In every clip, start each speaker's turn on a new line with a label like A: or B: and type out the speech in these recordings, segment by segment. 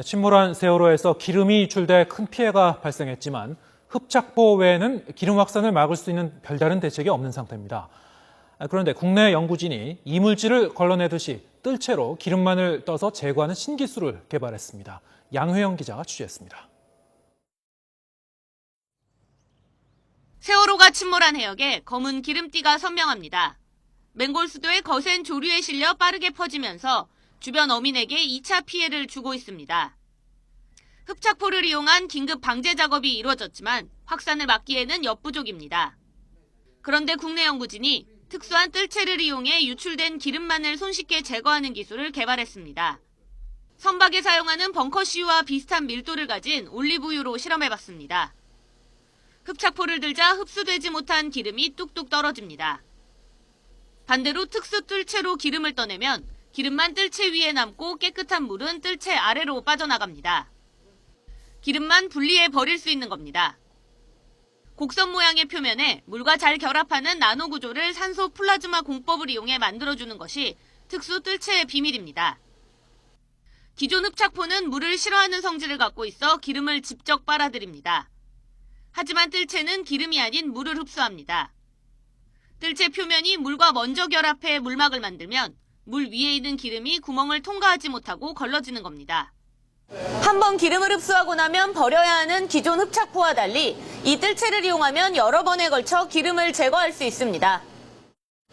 A: 침몰한 세월호에서 기름이 유출돼 큰 피해가 발생했지만 흡착포 외에는 기름 확산을 막을 수 있는 별다른 대책이 없는 상태입니다. 그런데 국내 연구진이 이물질을 걸러내듯이 뜰채로 기름만을 떠서 제거하는 신기술을 개발했습니다. 양회영 기자가 취재했습니다.
B: 세월호가 침몰한 해역에 검은 기름띠가 선명합니다. 맹골 수도의 거센 조류에 실려 빠르게 퍼지면서 주변 어민에게 2차 피해를 주고 있습니다. 흡착포를 이용한 긴급 방제 작업이 이루어졌지만 확산을 막기에는 역부족입니다. 그런데 국내 연구진이 특수한 뜰채를 이용해 유출된 기름만을 손쉽게 제거하는 기술을 개발했습니다. 선박에 사용하는 벙커CU와 비슷한 밀도를 가진 올리브유로 실험해봤습니다. 흡착포를 들자 흡수되지 못한 기름이 뚝뚝 떨어집니다. 반대로 특수 뜰채로 기름을 떠내면 기름만 뜰채 위에 남고 깨끗한 물은 뜰채 아래로 빠져나갑니다. 기름만 분리해 버릴 수 있는 겁니다. 곡선 모양의 표면에 물과 잘 결합하는 나노 구조를 산소 플라즈마 공법을 이용해 만들어주는 것이 특수 뜰채의 비밀입니다. 기존 흡착포는 물을 싫어하는 성질을 갖고 있어 기름을 직접 빨아들입니다. 하지만 뜰채는 기름이 아닌 물을 흡수합니다. 뜰채 표면이 물과 먼저 결합해 물막을 만들면 물 위에 있는 기름이 구멍을 통과하지 못하고 걸러지는 겁니다. 한번 기름을 흡수하고 나면 버려야 하는 기존 흡착포와 달리 이 뜰채를 이용하면 여러 번에 걸쳐 기름을 제거할 수 있습니다.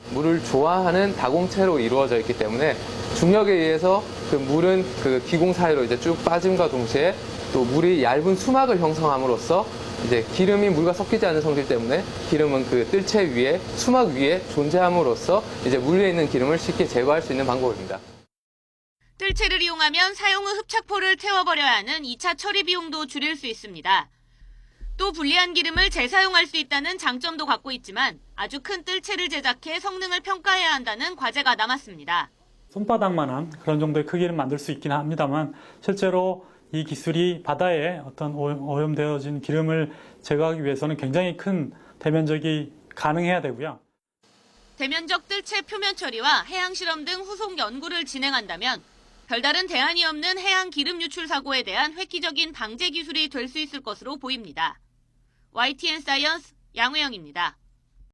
C: 물을 좋아하는 다공체로 이루어져 있기 때문에 중력에 의해서 그 물은 그 기공 사이로 이제 쭉 빠짐과 동시에 또 물이 얇은 수막을 형성함으로써 이제 기름이 물과 섞이지 않는 성질 때문에 기름은 그 뜰채 위에 수막 위에 존재함으로써 이제 물 위에 있는 기름을 쉽게 제거할 수 있는 방법입니다.
B: 뜰채를 이용하면 사용 후 흡착포를 태워버려야 하는 2차 처리 비용도 줄일 수 있습니다. 또 불리한 기름을 재사용할 수 있다는 장점도 갖고 있지만 아주 큰 뜰채를 제작해 성능을 평가해야 한다는 과제가 남았습니다.
D: 손바닥만한 그런 정도의 크기를 만들 수 있긴 합니다만 실제로 이 기술이 바다에 어떤 오염되어진 기름을 제거하기 위해서는 굉장히 큰 대면적이 가능해야 되고요.
B: 대면적 뜰채 표면 처리와 해양 실험 등 후속 연구를 진행한다면 별다른 대안이 없는 해양 기름 유출 사고에 대한 획기적인 방제 기술이 될 수 있을 것으로 보입니다. YTN 사이언스 양회영입니다.